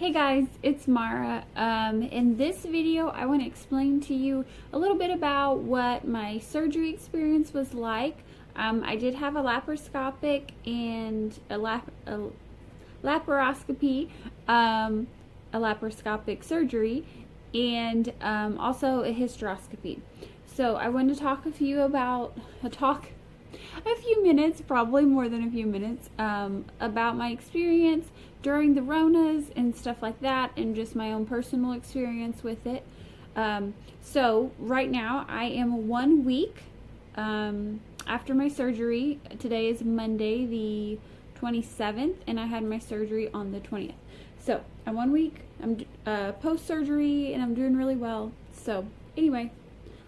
Hey guys, it's Mara. In this video, I want to explain to you a little bit about what my surgery experience was like. I did have a laparoscopic and a laparoscopy, a laparoscopic surgery, and also a hysteroscopy. So I want to talk a few minutes, probably more than a few minutes, about my experience during the Ronas and stuff like that, and just my own personal experience with it. So right now I am 1 week after my surgery. Today is Monday the 27th, and I had my surgery on the 20th. So I'm 1 week, I'm post-surgery, and I'm doing really well. So anyway,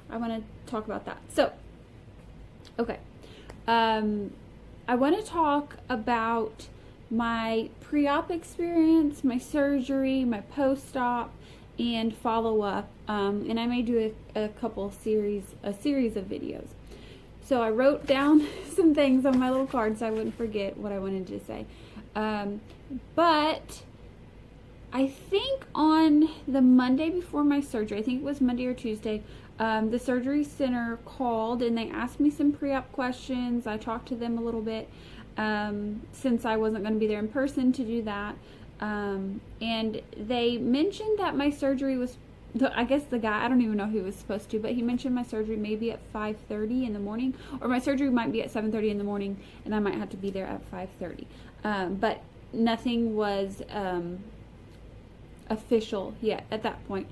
I want to talk about that. So, okay. I want to talk about my pre-op experience, my surgery, my post-op, and follow-up, and I may do a series of videos. So I wrote down some things on my little card so I wouldn't forget what I wanted to say. But I think on the Monday before my surgery, I think it was Monday or Tuesday, the surgery center called and they asked me some pre-op questions. I talked to them a little bit since I wasn't going to be there in person to do that. And they mentioned that my surgery was, I guess the guy, I don't even know who was supposed to, but he mentioned my surgery maybe at 5:30 in the morning, or my surgery might be at 7:30 in the morning, and I might have to be there at 5:30. But nothing was official yet at that point.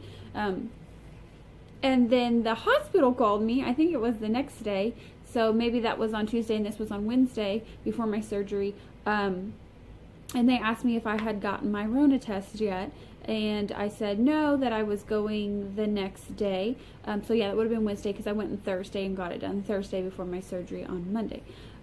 And then the hospital called me, I think it was the next day, so maybe that was on Tuesday and this was on Wednesday before my surgery, and they asked me if I had gotten my Rona test yet, and I said no, that I was going the next day. So yeah, it would have been Wednesday because I went on Thursday and got it done Thursday before my surgery on Monday.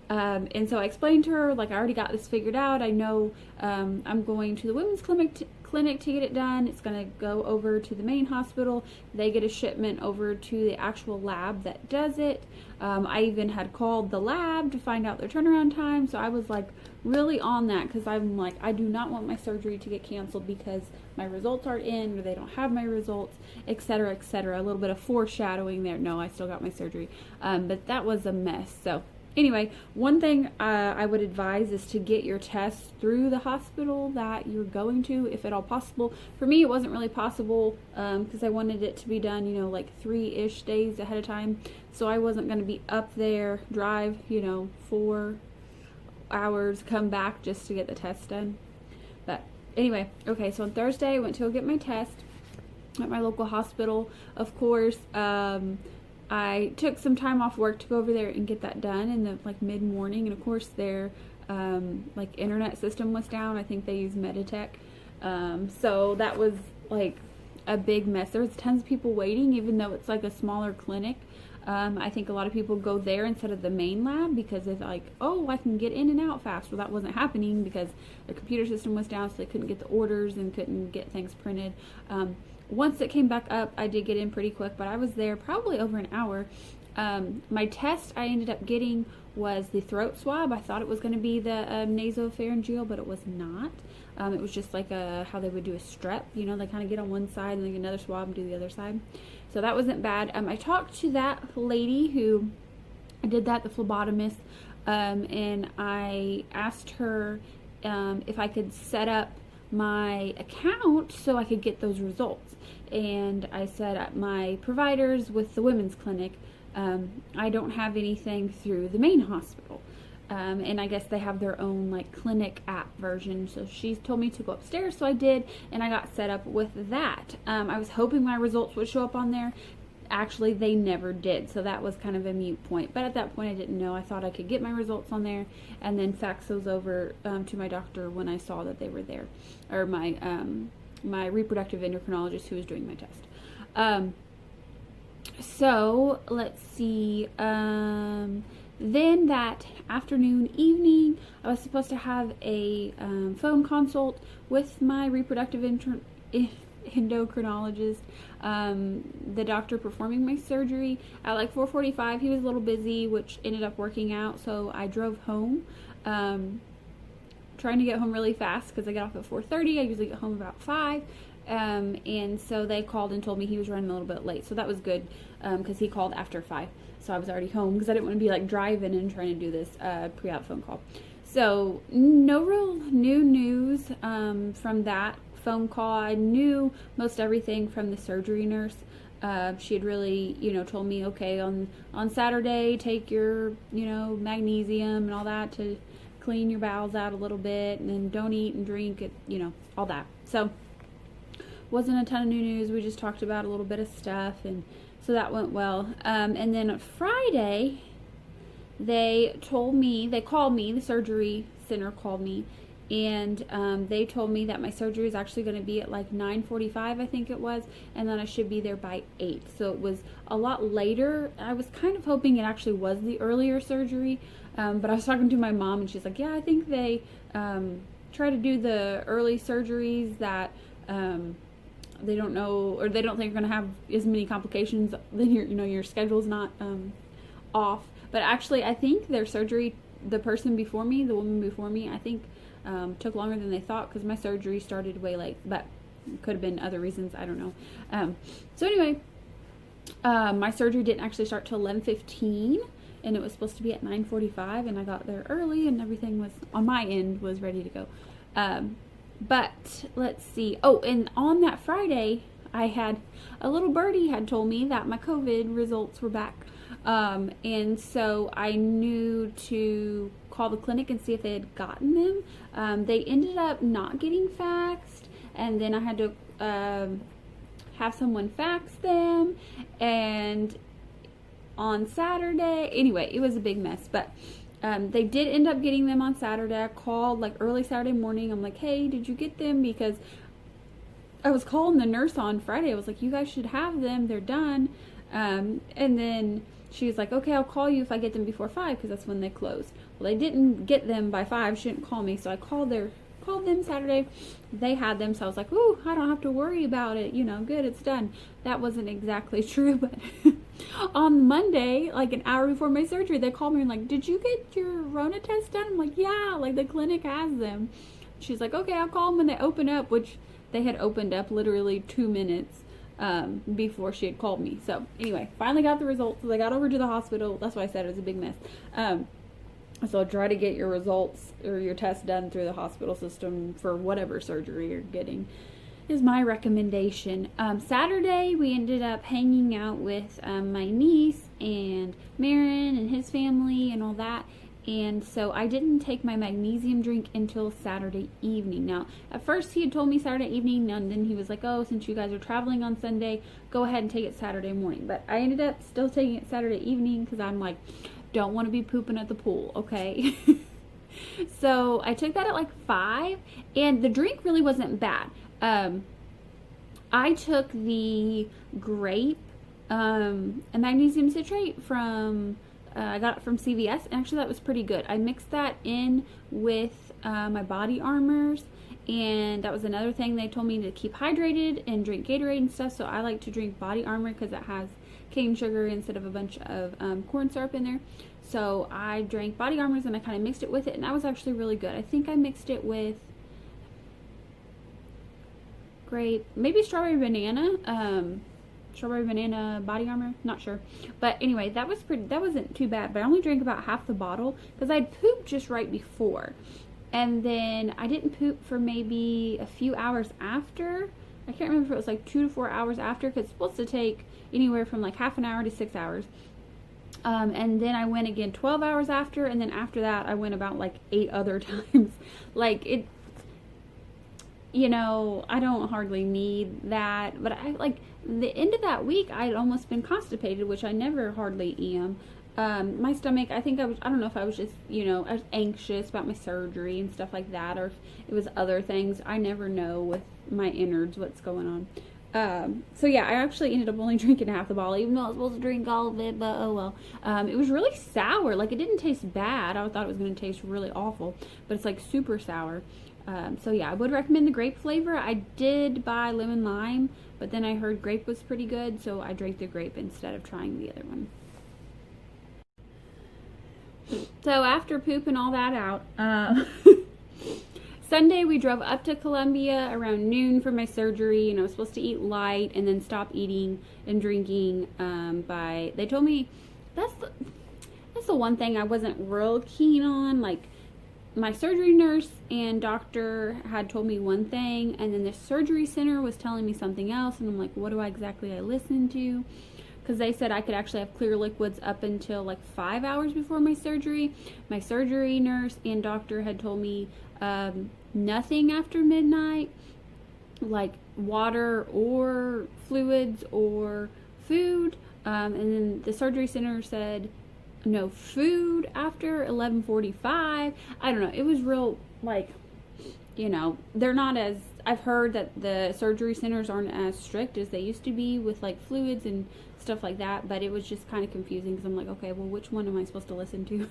And so I explained to her, like, I already got this figured out. I know I'm going to the women's clinic to get it done. It's going to go over to the main hospital. They get a shipment over to the actual lab that does it. I even had called the lab to find out their turnaround time. So I was like really on that because I'm like, I do not want my surgery to get canceled because my results aren't in or they don't have my results, etc., etc. A little bit of foreshadowing there. No, I still got my surgery. But that was a mess. So anyway, one thing I would advise is to get your tests through the hospital that you're going to, if at all possible. For me, it wasn't really possible because I wanted it to be done, you know, like 3-ish days ahead of time. So I wasn't going to be up there, drive, 4 hours, come back just to get the test done. But anyway, okay, so on Thursday, I went to go get my test at my local hospital, of course. I took some time off work to go over there and get that done in the mid-morning, and of course their internet system was down. I think they use Meditech, so that was like a big mess. There was tons of people waiting, even though it's like a smaller clinic. I think a lot of people go there instead of the main lab because they're like, oh, I can get in and out fast. Well, that wasn't happening because the computer system was down, so they couldn't get the orders and couldn't get things printed. Once it came back up, I did get in pretty quick, but I was there probably over an hour. My test I ended up getting was the throat swab. I thought it was going to be the nasopharyngeal, but it was not. It was just like how they would do a strep. They kind of get on one side and then another swab and do the other side. So that wasn't bad. I talked to that lady who did that, the phlebotomist, and I asked her if I could set up my account so I could get those results. And I said my providers with the women's clinic, I don't have anything through the main hospital. And I guess they have their own clinic app version. So she told me to go upstairs, so I did, and I got set up with that. I was hoping my results would show up on there. Actually, they never did, so that was kind of a moot point. But at that point, I didn't know. I thought I could get my results on there and then fax those over to my doctor when I saw that they were there, or my reproductive endocrinologist who was doing my test. So let's see. Then that afternoon, evening, I was supposed to have a phone consult with my reproductive endocrinologist, the doctor performing my surgery at 4:45. He was a little busy, which ended up working out, so I drove home. trying to get home really fast because I get off at 4:30. I usually get home about 5. And so they called and told me he was running a little bit late. So that was good because he called after 5. So I was already home because I didn't want to be like driving and trying to do this pre-op phone call. So no real new news from that phone call. I knew most everything from the surgery nurse. She had really, told me, okay, on Saturday, take your, magnesium and all that to clean your bowels out a little bit, and then don't eat and drink it, all that. So wasn't a ton of new news. We just talked about a little bit of stuff, and so that went well. And then on Friday, they called me, the surgery center called me, and they told me that my surgery is actually going to be at like 9:45, I think it was, and then I should be there by 8. So it was a lot later. I was kind of hoping it actually was the earlier surgery, but I was talking to my mom, and she's like, yeah, I think they try to do the early surgeries that they don't know, or they don't think are going to have as many complications, then your schedule's not off. But actually, I think their surgery, the person before me, the woman before me, I think took longer than they thought because my surgery started way late, but it could have been other reasons, I don't know. So anyway, my surgery didn't actually start till 11:15, and it was supposed to be at 9:45, and I got there early, and everything was, on my end, was ready to go. But let's see. Oh, and on that Friday, I had a little birdie had told me that my COVID results were back. And so I knew to call the clinic and see if they had gotten them. They ended up not getting faxed, and then I had to have someone fax them, and on Saturday, anyway, it was a big mess, but they did end up getting them on Saturday. I called like early Saturday morning. I'm like, hey, did you get them? Because I was calling the nurse on Friday. I was like, you guys should have them. They're done. And then she was like, okay, I'll call you if I get them before 5, because that's when they close. Well, they didn't get them by 5. She didn't call me, so I called them Saturday. They had them, so I was like, ooh, I don't have to worry about it. Good, it's done. That wasn't exactly true, but on Monday, like an hour before my surgery, they called me and like, did you get your Rona test done? I'm like, yeah, like the clinic has them. She's like, okay, I'll call them when they open up, which they had opened up literally 2 minutes before she had called me. So anyway, finally got the results. So I got over to the hospital. That's why I said it was a big mess. So try to get your results or your test done through the hospital system for whatever surgery you're getting is my recommendation. Saturday, we ended up hanging out with my niece and Marin and his family and all that. And so I didn't take my magnesium drink until Saturday evening. Now, at first he had told me Saturday evening, and then he was like, oh, since you guys are traveling on Sunday, go ahead and take it Saturday morning. But I ended up still taking it Saturday evening because I'm like, don't want to be pooping at the pool, okay? So I took that at like 5, and the drink really wasn't bad. I took the grape and magnesium citrate from, I got it from CVS, and actually that was pretty good. I mixed that in with my body armors, and that was another thing they told me to keep hydrated and drink Gatorade and stuff, so I like to drink body armor because it has cane sugar instead of a bunch of corn syrup in there. So I drank body armors, and I kind of mixed it with it, and that was actually really good. I think I mixed it with grape, maybe strawberry banana body armor, not sure. But anyway, that wasn't too bad, but I only drank about half the bottle because I'd pooped just right before, and then I didn't poop for maybe a few hours after. I can't remember if it was like 2 to 4 hours after, because it's supposed to take anywhere from like half an hour to 6 hours. And then I went again 12 hours after, and then after that I went about like 8 other times. Like it, I don't hardly need that, but I like the end of that week I'd almost been constipated, which I never hardly am. My stomach, I think I don't know if I was just, I was anxious about my surgery and stuff like that, or if it was other things. I never know with my innards what's going on. So yeah, I actually ended up only drinking half the bottle, even though I was supposed to drink all of it, but oh well. It was really sour. Like, it didn't taste bad. I thought it was going to taste really awful, but it's like super sour. So yeah, I would recommend the grape flavor. I did buy lemon lime, but then I heard grape was pretty good, so I drank the grape instead of trying the other one. So after pooping all that out, Sunday we drove up to Columbia around noon for my surgery, and I was supposed to eat light and then stop eating and drinking they told me that's the one thing I wasn't real keen on. Like, my surgery nurse and doctor had told me one thing, and then the surgery center was telling me something else, and I'm like, what do I exactly listen to? Because they said I could actually have clear liquids up until like 5 hours before my surgery. My surgery nurse and doctor had told me nothing after midnight, like water or fluids or food. And then the surgery center said no food after 11:45. I don't know. It was real, like, they're not as, I've heard that the surgery centers aren't as strict as they used to be with like fluids and stuff like that, but it was just kind of confusing because I'm like, okay, well, which one am I supposed to listen to?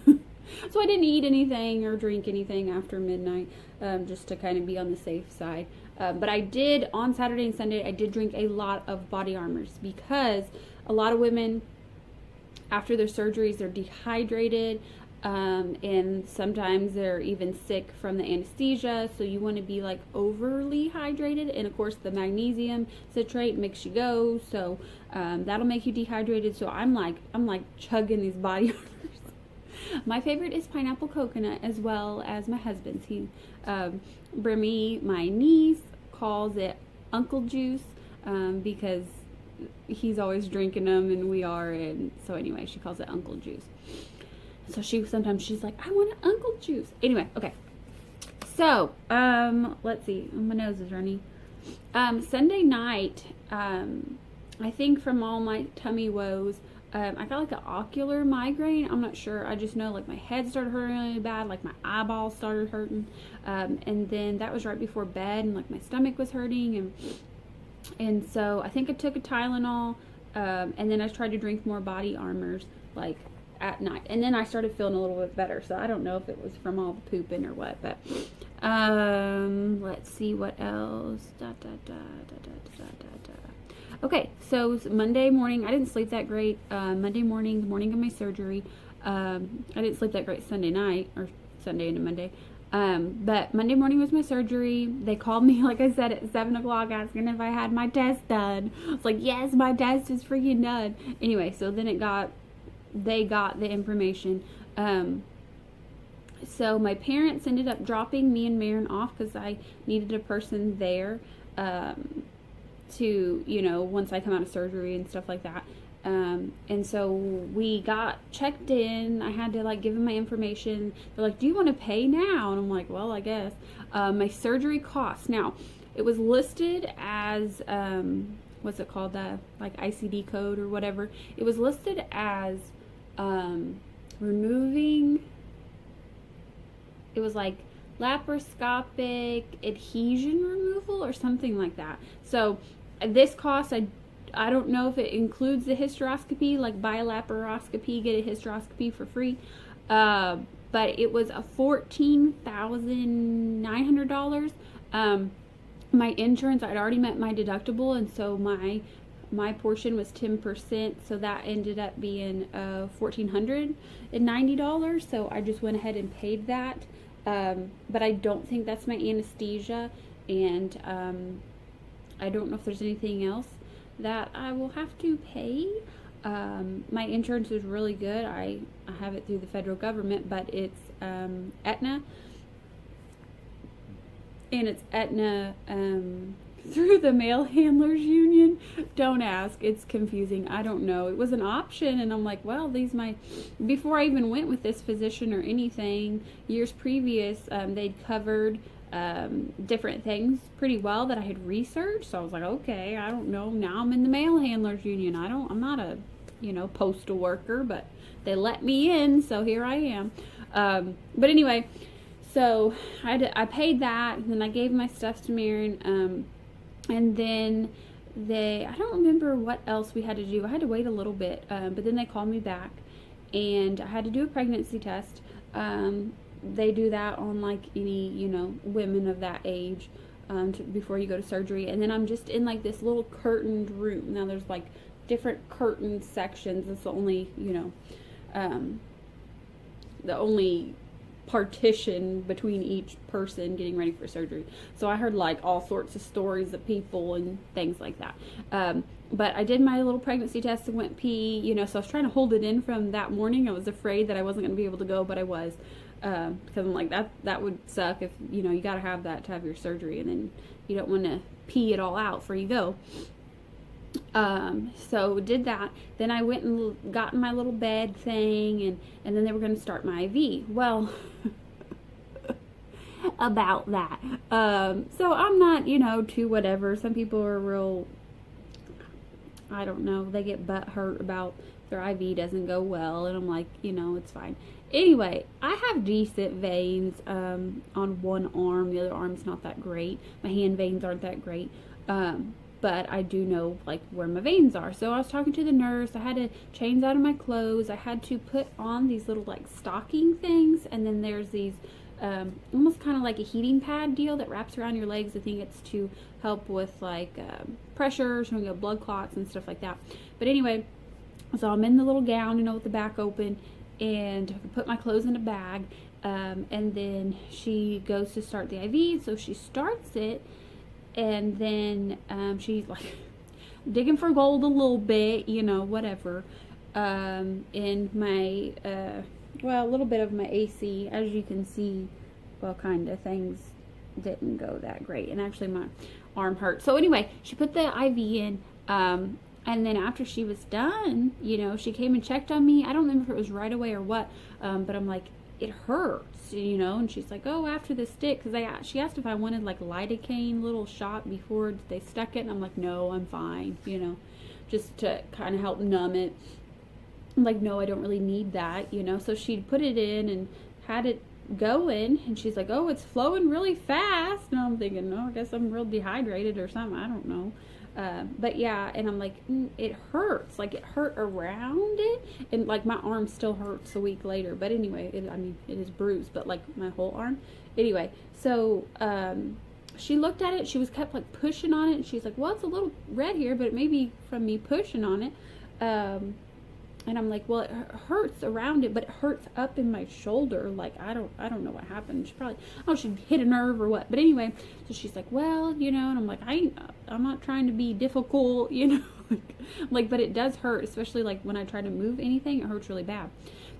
So I didn't eat anything or drink anything after midnight, just to kind of be on the safe side. But I did, on Saturday and Sunday, I did drink a lot of body armors, because a lot of women, after their surgeries, they're dehydrated, and sometimes they're even sick from the anesthesia, so you want to be like overly hydrated, and of course the magnesium citrate makes you go, so that'll make you dehydrated. So I'm like chugging these body armors. My favorite is pineapple coconut, as well as my husband's. Brimmy, my niece, calls it uncle juice, because he's always drinking them and we are, and so anyway, she calls it uncle juice. So sometimes she's like, I want an uncle juice. Anyway, okay. So, let's see. My nose is running. Sunday night, I think from all my tummy woes, I got like an ocular migraine. I'm not sure. I just know like my head started hurting really bad, like my eyeballs started hurting. And then that was right before bed, and like my stomach was hurting, and so I think I took a Tylenol, and then I tried to drink more body armors like at night, and then I started feeling a little bit better. So I don't know if it was from all the pooping or what, but let's see what else. Okay, so Monday morning, I didn't sleep that great. Monday morning, the morning of my surgery, I didn't sleep that great Sunday night, or Sunday into Monday. But Monday morning was my surgery. They called me, like I said, at 7 o'clock asking if I had my test done. I was like, yes, my test is freaking done. Anyway, so then they got the information. So my parents ended up dropping me and Marin off because I needed a person there, to, once I come out of surgery and stuff like that. And so we got checked in. I had to like give them my information. They're like, do you want to pay now? And I'm like, well, I guess. My surgery costs. Now, it was listed as, what's it called? The like ICD code or whatever. It was listed as removing, it was like laparoscopic adhesion removal or something like that. So this cost, I don't know if it includes the hysteroscopy, like buy a laparoscopy, get a hysteroscopy for free. But it was a $14,900. My insurance, I'd already met my deductible, and so my portion was 10%, so that ended up being $1,490. So I just went ahead and paid that. But I don't think that's my anesthesia, and I don't know if there's anything else that I will have to pay. My insurance is really good. I have it through the federal government, but it's Aetna, and it's Aetna through the mail handlers union. Don't ask, it's confusing. I don't know, it was an option, and I'm like, well, before I even went with this physician or anything, years previous, they'd covered different things pretty well that I had researched. So I was like, okay, I don't know, now I'm in the mail handlers union. I'm not a postal worker, but they let me in, so here I am. But anyway, so I paid that, and then I gave my stuff to Marin, and then I don't remember what else we had to do. I had to wait a little bit, but then they called me back, and I had to do a pregnancy test. They do that on like any, women of that age, before you go to surgery. And then I'm just in like this little curtained room. Now there's like different curtain sections. It's the only, the only partition between each person getting ready for surgery. So I heard like all sorts of stories of people and things like that. But I did my little pregnancy test and went pee, you know, so I was trying to hold it in from that morning. I was afraid that I wasn't going to be able to go, but I was. Because I'm like, that would suck if, you know, you got to have that to have your surgery, and then you don't want to pee it all out before you go. So did that. Then I went and got in my little bed thing, and then they were going to start my IV. Well, about that. So I'm not, you know, too whatever. Some people are real, I don't know, they get butt hurt about their IV doesn't go well, and I'm like, you know, it's fine. Anyway, I have decent veins on one arm. The other arm's not that great. My hand veins aren't that great. But I do know like where my veins are. So I was talking to the nurse. I had to change out of my clothes. I had to put on these little like stocking things, and then there's these almost kind of like a heating pad deal that wraps around your legs. I think it's to help with like pressure, so you have blood clots and stuff like that. But anyway, so I'm in the little gown, you know, with the back open, and I put my clothes in a bag, and then she goes to start the IV. So she starts it, and then she's like digging for gold a little bit, you know, whatever, in my well, a little bit of my AC. As you can see, well, kind of things didn't go that great, and actually my arm hurt. So anyway, she put the IV in, and then after she was done, you know, she came and checked on me. I don't remember if it was right away or what, but I'm like, it hurts, you know, and she's like, oh, after the stick, because she asked if I wanted like lidocaine little shot before they stuck it, and I'm like, no, I'm fine, you know, just to kind of help numb it. I'm like, no, I don't really need that, you know. So she put it in and had it going, and she's like, oh, it's flowing really fast, and I'm thinking, no, I guess I'm real dehydrated or something, I don't know. But yeah, and I'm like, it hurts, like it hurt around it, and like my arm still hurts a week later. But anyway, I mean, it is bruised, but like my whole arm. Anyway, so she looked at it, she was kept like pushing on it, and she's like, well, it's a little red here, but it may be from me pushing on it. And I'm like, well, it hurts around it, but it hurts up in my shoulder. Like, I don't know what happened. She probably, oh, she hit a nerve or what. But anyway, so she's like, well, you know, and I'm like, I'm not trying to be difficult, you know, like, but it does hurt, especially like when I try to move anything, it hurts really bad.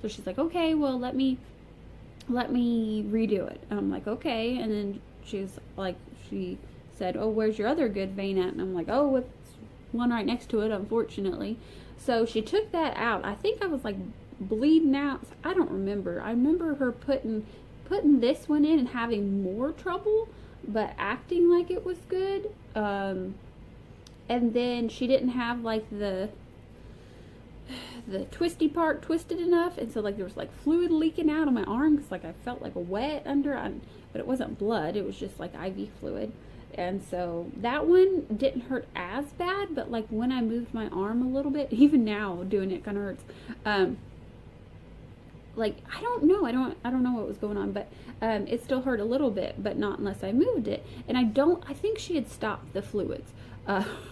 So she's like, okay, well, let me redo it. And I'm like, okay. And then she's like, she said, oh, where's your other good vein at? And I'm like, oh, it's one right next to it, unfortunately. So she took that out. I think I was like bleeding out. I don't remember. I remember her putting this one in and having more trouble, but acting like it was good. And then she didn't have like the twisty part twisted enough, and so like there was like fluid leaking out of my arm, because like I felt like wet under, but it wasn't blood. It was just like IV fluid. And so that one didn't hurt as bad, but like when I moved my arm a little bit, even now doing it kind of hurts. Like, I don't know. I don't know what was going on, but it still hurt a little bit, but not unless I moved it. And I think she had stopped the fluids.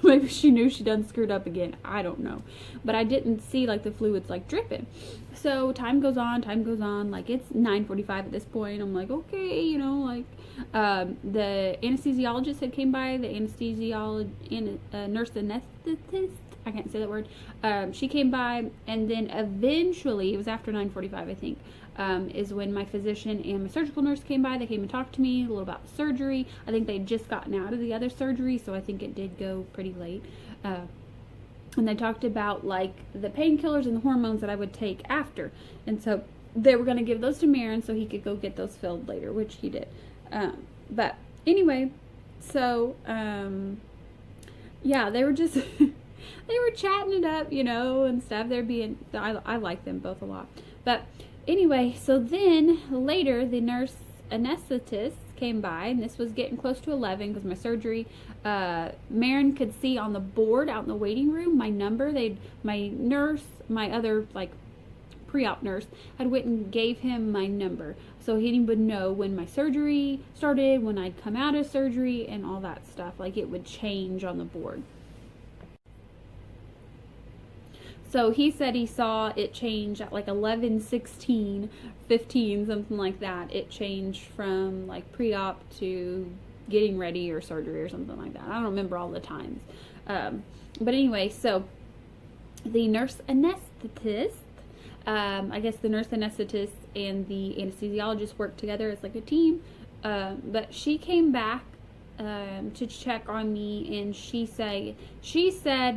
Maybe she knew she done screwed up again. I don't know. But I didn't see like the fluids like dripping. So time goes on. Like it's 9:45 at this point. I'm like, okay, you know, like the anesthesiologist had came by, the nurse anesthetist, I can't say that word. She came by, and then eventually, it was after 9:45, I think, is when my physician and my surgical nurse came by. They came and talked to me a little about the surgery. I think they'd just gotten out of the other surgery, so I think it did go pretty late. And they talked about like the painkillers and the hormones that I would take after. And so they were going to give those to Marin so he could go get those filled later, which he did. But anyway, so yeah, they were just they were chatting it up, you know, and stuff. I like them both a lot. But anyway, so then later the nurse anesthetist came by, and this was getting close to 11 because my surgery, Marin could see on the board out in the waiting room my number. My nurse, my other like pre-op nurse, had went and gave him my number, so he would know when my surgery started, when I'd come out of surgery, and all that stuff. Like it would change on the board. So he said he saw it change at like 11:16, 15, something like that. It changed from like pre-op to getting ready or surgery or something like that. I don't remember all the times. But anyway, so the nurse anesthetist, I guess the nurse anesthetist and the anesthesiologist worked together as like a team. But she came back to check on me, and she said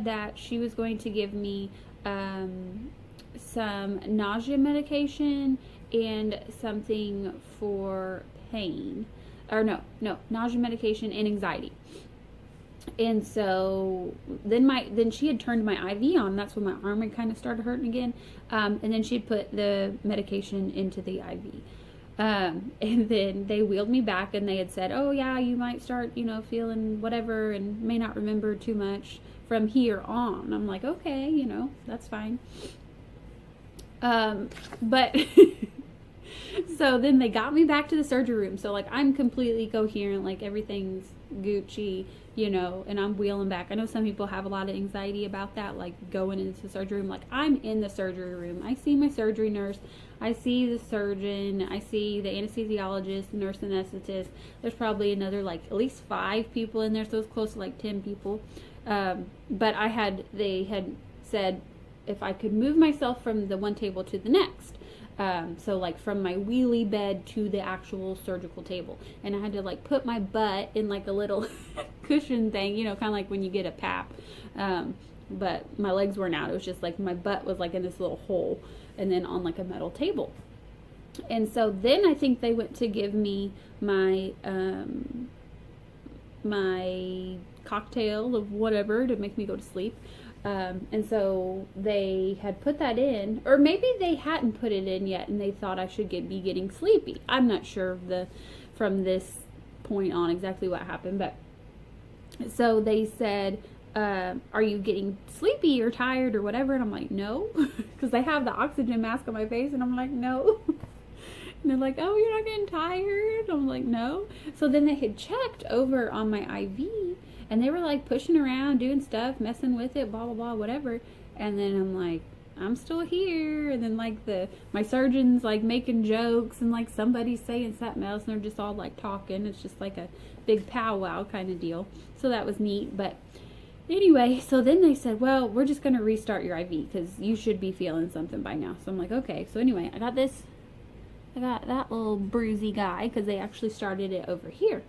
that she was going to give me some nausea medication and something for pain, or no, nausea medication and anxiety. And so then she had turned my IV on. That's when my arm had kind of started hurting again. And then she'd put the medication into the IV. And then they wheeled me back, and they had said, oh yeah, you might start, feeling whatever and may not remember too much from here on. I'm like, okay, that's fine. But so then they got me back to the surgery room. So like I'm completely coherent, like everything's Gucci, and I'm wheeling back. I know some people have a lot of anxiety about that, like going into the surgery room. Like I'm in the surgery room. I see my surgery nurse. I see the surgeon. I see the anesthesiologist, nurse anesthetist. There's probably another like at least 5 people in there, so it's close to like 10 people. But they had said if I could move myself from the one table to the next. So like from my wheelie bed to the actual surgical table, and I had to like put my butt in like a little cushion thing, kind of like when you get a PAP. But my legs weren't out. It was just like my butt was like in this little hole, and then on like a metal table. And so then I think they went to give me my my cocktail of whatever to make me go to sleep. And so they had put that in, or maybe they hadn't put it in yet, and they thought I should be getting sleepy. I'm not sure from this point on exactly what happened, but so they said, are you getting sleepy or tired or whatever? And I'm like, no, because I have the oxygen mask on my face, and I'm like, no. And they're like, oh, you're not getting tired? I'm like, no. So then they had checked over on my IV, and they were like pushing around, doing stuff, messing with it, blah, blah, blah, whatever. And then I'm like, I'm still here. And then like my surgeon's like making jokes, and like somebody's saying something else, and they're just all like talking. It's just like a big powwow kind of deal. So that was neat. But anyway, so then they said, well, we're just going to restart your IV because you should be feeling something by now. So I'm like, okay. So anyway, I got that little bruisey guy because they actually started it over here.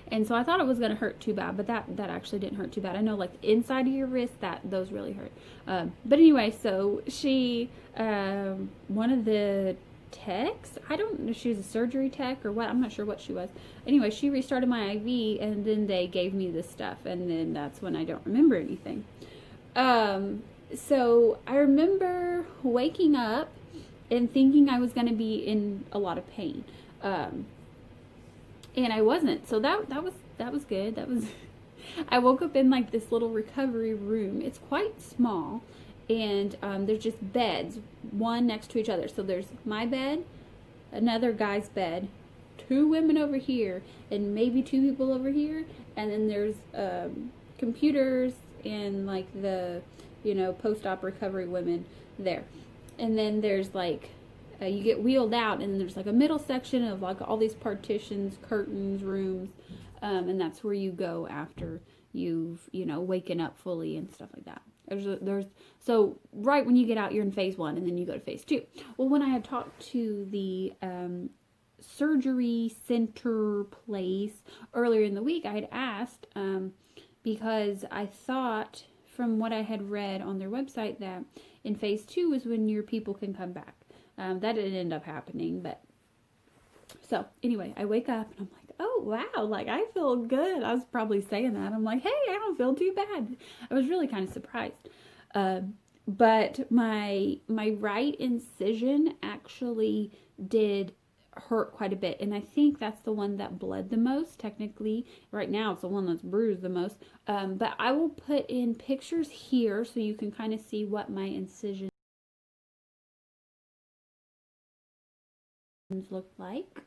And so I thought it was going to hurt too bad, but that actually didn't hurt too bad. I know like the inside of your wrist, those really hurt. But anyway, so she, one of the techs, I don't know if she was a surgery tech or what, I'm not sure what she was. Anyway, she restarted my IV, and then they gave me this stuff, and then that's when I don't remember anything. So I remember waking up and thinking I was going to be in a lot of pain. And I wasn't. So that was good. I woke up in like this little recovery room. It's quite small, and there's just beds, one next to each other. So there's my bed, another guy's bed, 2 women over here, and maybe 2 people over here, and then there's computers and like the post-op recovery women there. And then there's like you get wheeled out, and there's like a middle section of like all these partitions, curtains, rooms, and that's where you go after you've waken up fully and stuff like that. So right when you get out, you're in phase 1, and then you go to phase 2. Well, when I had talked to the surgery center place earlier in the week, I had asked because I thought from what I had read on their website that in phase 2 is when your people can come back. That didn't end up happening, but so anyway, I wake up and I'm like, oh wow, like I feel good. I was probably saying that. I'm like, hey, I don't feel too bad. I was really kind of surprised. But my right incision actually did hurt quite a bit, and I think that's the one that bled the most. Technically right now it's the one that's bruised the most, but I will put in pictures here so you can kind of see what my incision look like.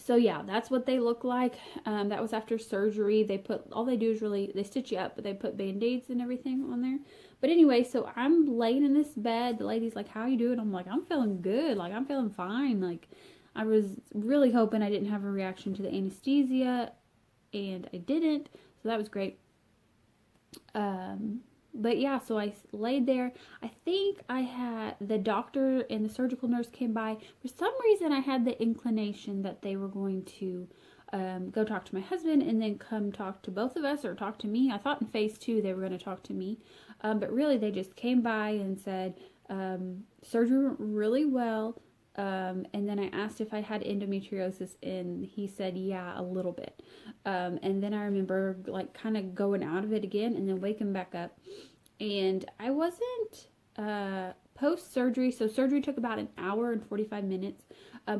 So yeah, that's what they look like. That was after surgery. All they do is they stitch you up, but they put band-aids and everything on there. But anyway, so I'm laying in this bed. The lady's like, how you doing? I'm like, I'm feeling good. Like, I'm feeling fine. Like, I was really hoping I didn't have a reaction to the anesthesia, and I didn't. So that was great. But yeah, so I laid there. I think the doctor and the surgical nurse came by. For some reason, I had the inclination that they were going to go talk to my husband and then come talk to both of us or talk to me. I thought in phase 2 they were going to talk to me. But really, they just came by and said, surgery went really well. And then I asked if I had endometriosis, and he said, yeah, a little bit. And then I remember like kind of going out of it again and then waking back up. And I wasn't post-surgery, so surgery took about an hour and 45 minutes.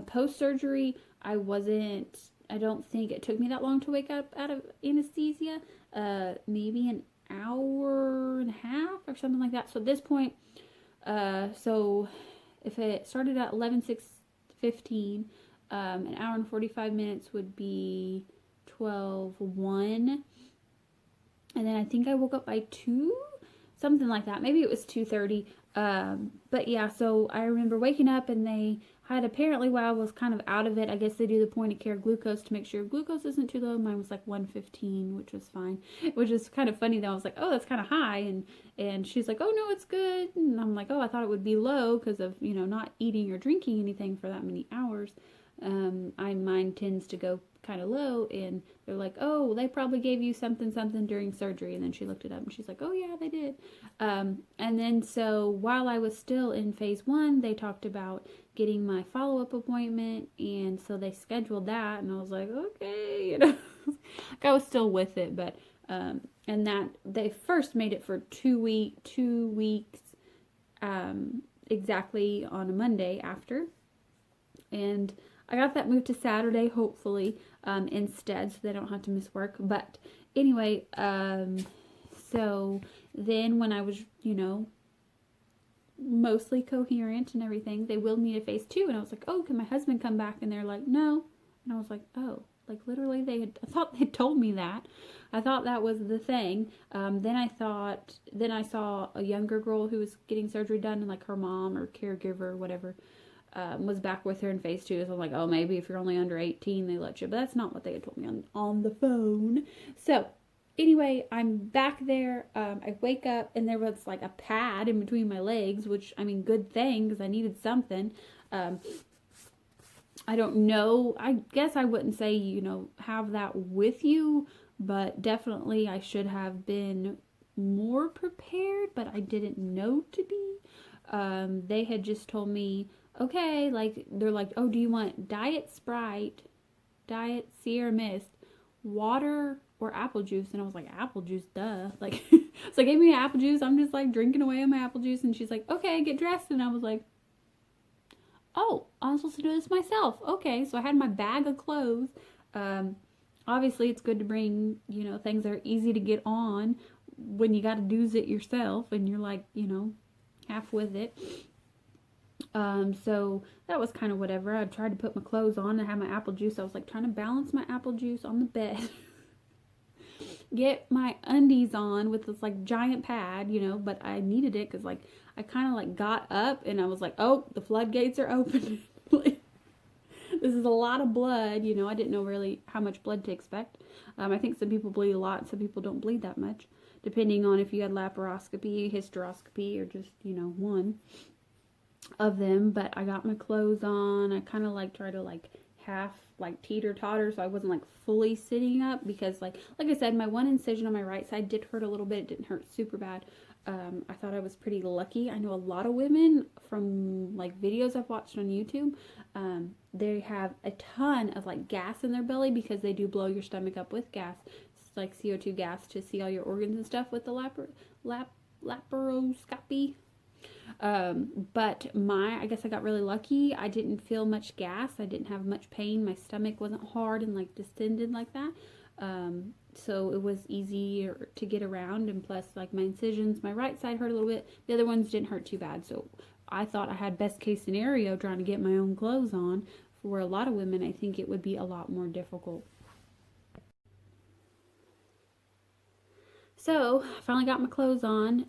Post-surgery, I don't think it took me that long to wake up out of anesthesia. Maybe an hour and a half or something like that. So at this point, so if it started at 11:15, an hour and 45 minutes would be 12:01. And then I think I woke up by 2, something like that. Maybe it was 2:30. But yeah, so I remember waking up and they had apparently, while I was kind of out of it, I guess they do the point of care glucose to make sure glucose isn't too low. Mine was like 115, which was fine. Which is kind of funny though. I was like, oh, that's kind of high. And she's like, oh no, it's good. And I'm like, oh, I thought it would be low because of, not eating or drinking anything for that many hours. Mine tends to go kind of low, and they're like, oh, they probably gave you something during surgery. And then she looked it up and she's like, oh yeah, they did. And then so while I was still in phase 1, they talked about getting my follow-up appointment, and so they scheduled that, and I was like, okay, I was still with it, but and that they first made it for 2 weeks, exactly on a Monday after, and I got that moved to Saturday, hopefully, instead, so they don't have to miss work. But anyway, so then when I was, mostly coherent and everything, they willed me to phase 2, and I was like, oh, can my husband come back? And they're like, no. And I was like, oh, like literally I thought they had told me that. I thought that was the thing. Then I saw a younger girl who was getting surgery done, and like her mom or caregiver or whatever was back with her in phase 2. So I'm like, oh, maybe if you're only under 18, they let you. But that's not what they had told me on the phone. So anyway, I'm back there. I wake up, and there was like a pad in between my legs, which, I mean, good thing because I needed something. I don't know. I guess I wouldn't say, have that with you, but definitely I should have been more prepared, but I didn't know to be. They had just told me, okay, like, they're like, oh, do you want Diet Sprite, Diet Sierra Mist, water, or apple juice? And I was like, apple juice, duh. Like, so they gave me apple juice. I'm just like drinking away on my apple juice, and she's like, okay, get dressed. And I was like, oh, I'm supposed to do this myself. Okay, so I had my bag of clothes. Obviously, it's good to bring, things that are easy to get on when you got to do it yourself, and you're like, half with it. So that was kind of whatever. I tried to put my clothes on and have my apple juice. I was like trying to balance my apple juice on the bed. Get my undies on with this like giant pad, but I needed it because like I kind of like got up and I was like, oh, the floodgates are open. This is a lot of blood, I didn't know really how much blood to expect. I think some people bleed a lot, some people don't bleed that much, depending on if you had laparoscopy, hysteroscopy, or just, one of them. But I got my clothes on. I kind of like try to like half like teeter-totter, so I wasn't like fully sitting up, because like I said, my one incision on my right side did hurt a little bit. It didn't hurt super bad. I thought I was pretty lucky. I know a lot of women from like videos I've watched on YouTube, they have a ton of like gas in their belly because they do blow your stomach up with gas. It's like CO2 gas to see all your organs and stuff with the laparoscopy. But I guess I got really lucky. I didn't feel much gas. I didn't have much pain. My stomach wasn't hard and like distended like that. So it was easier to get around, and plus like my incisions, my right side hurt a little bit. The other ones didn't hurt too bad. So I thought I had best case scenario trying to get my own clothes on for a lot of women, I think it would be a lot more difficult. So I finally got my clothes on,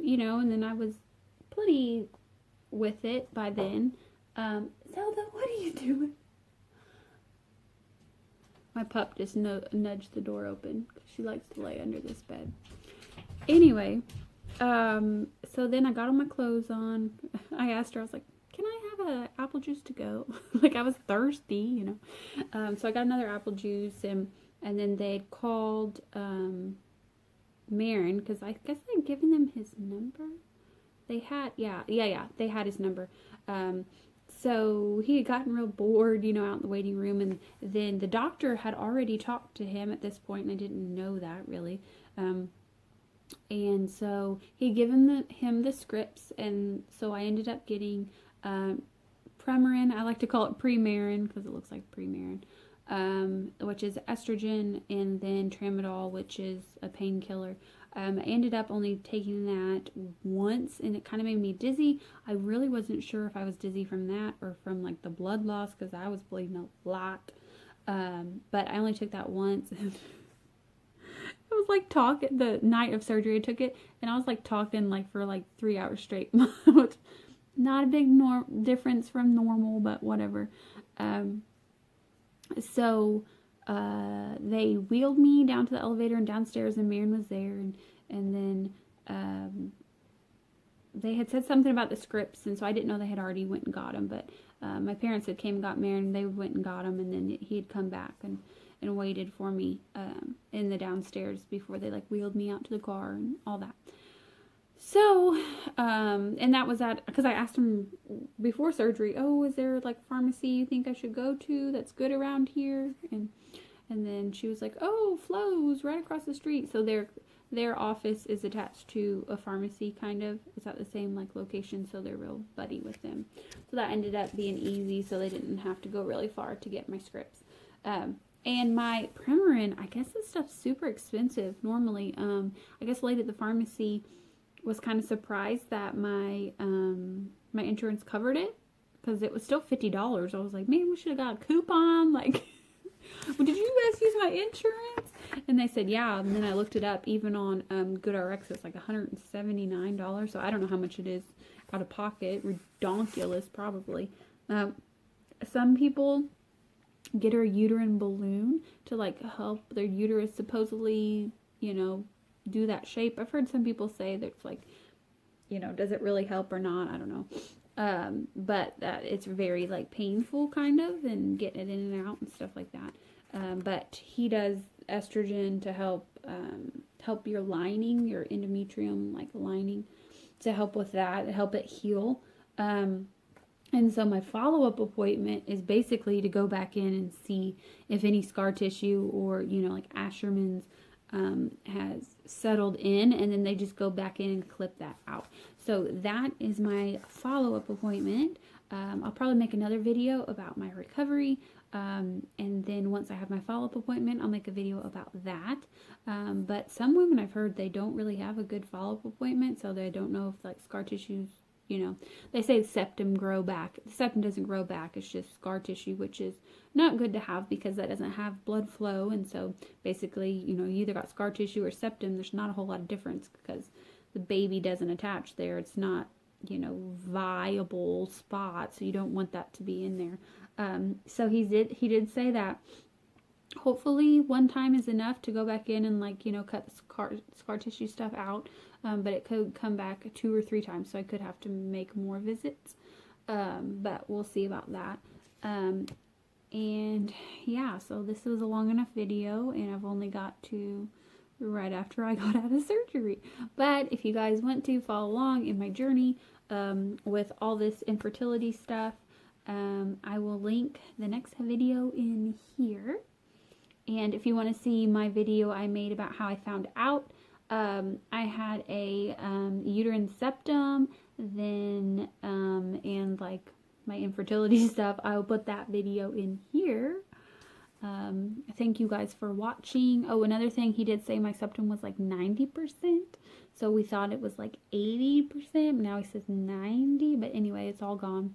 you know, and then I was pretty with it by then. Zelda, what are you doing? My pup just nudged the door open because she likes to lay under this bed. Anyway, so then I got all my clothes on. I asked her, I was like, can I have an apple juice to go? Like, I was thirsty, you know. So I got another apple juice, and then they called Marin, because I guess I'd given them his number. They had, yeah, they had his number. So he had gotten real bored, you know, out in the waiting room, and then the doctor had already talked to him at this point, and I didn't know that really. And so he had given him the scripts, and so I ended up getting Premarin. I like to call it Premarin because it looks like Premarin, which is estrogen, and then Tramadol, which is a painkiller. I ended up only taking that once, and it kind of made me dizzy. I really wasn't sure if I was dizzy from that or from like the blood loss, because I was bleeding a lot. But I only took that once. And I was like talking the night of surgery. I took it, and I was like talking like for like 3 hours straight. Not a big difference from normal, but whatever. So they wheeled me down to the elevator and downstairs, and Marin was there, and then they had said something about the scripts, and so I didn't know they had already went and got them, but my parents had came and got Marin, and they went and got him, and then he had come back and waited for me in the downstairs before they like wheeled me out to the car and all that. So, and that was because I asked him before surgery, oh, is there like pharmacy you think I should go to that's good around here? And then she was like, oh, Flo's right across the street. So their office is attached to a pharmacy, kind of. It's at the same like location, so they're real buddy with them. So that ended up being easy, so they didn't have to go really far to get my scripts. And my Premarin, I guess this stuff's super expensive normally. I guess lady at the pharmacy was kind of surprised that my my insurance covered it, because it was still $50. I was like, man, we should have got a coupon. Like, well, did you guys use my insurance? And they said, yeah. And then I looked it up. Even on GoodRx, it's like $179. So I don't know how much it is out of pocket. Redonkulous, probably. Some people get a uterine balloon to like help their uterus supposedly, you know, do that shape. I've heard some people say that it's like, you know, does it really help or not? I don't know. But that it's very like painful kind of, and getting it in and out and stuff like that. But he does estrogen to help your lining, your endometrium like lining, to help with that, help it heal. And so my follow-up appointment is basically to go back in and see if any scar tissue or, you know, like Asherman's has settled in, and then they just go back in and clip that out. So that is my follow-up appointment. I'll probably make another video about my recovery, and then once I have my follow-up appointment, I'll make a video about that. But some women, I've heard, they don't really have a good follow-up appointment, so they don't know if like scar tissues, you know, they say the septum grow back. The septum doesn't grow back, it's just scar tissue, which is not good to have because that doesn't have blood flow. And so basically, you know, you either got scar tissue or septum. There's not a whole lot of difference because the baby doesn't attach there. It's not, you know, viable spot, so you don't want that to be in there. So he did say that hopefully one time is enough to go back in and like, you know, cut the scar tissue stuff out. But it could come back 2 or 3 times, so I could have to make more visits. But we'll see about that. And yeah, so this was a long enough video, and I've only got to right after I got out of surgery. But if you guys want to follow along in my journey with all this infertility stuff, I will link the next video in here. And if you want to see my video I made about how I found out I had a uterine septum, then and like my infertility stuff, I will put that video in here. Thank you guys for watching. Oh, another thing, he did say my septum was like 90%, so we thought it was like 80%. Now he says 90, but anyway, it's all gone.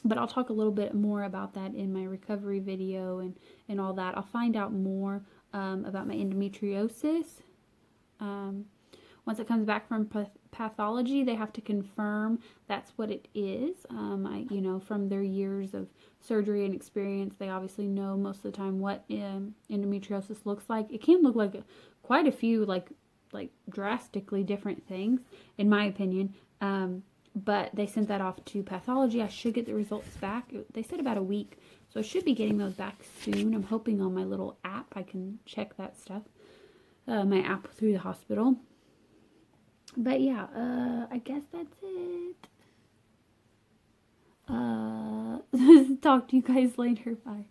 But I'll talk a little bit more about that in my recovery video and all that. I'll find out more about my endometriosis. Once it comes back from pathology, they have to confirm that's what it is. From their years of surgery and experience, they obviously know most of the time what endometriosis looks like. It can look like quite a few, like drastically different things, in my opinion. But they sent that off to pathology. I should get the results back. They said about a week, so I should be getting those back soon. I'm hoping on my little app I can check that stuff. My app through the hospital. But yeah, I guess that's it. Talk to you guys later. Bye.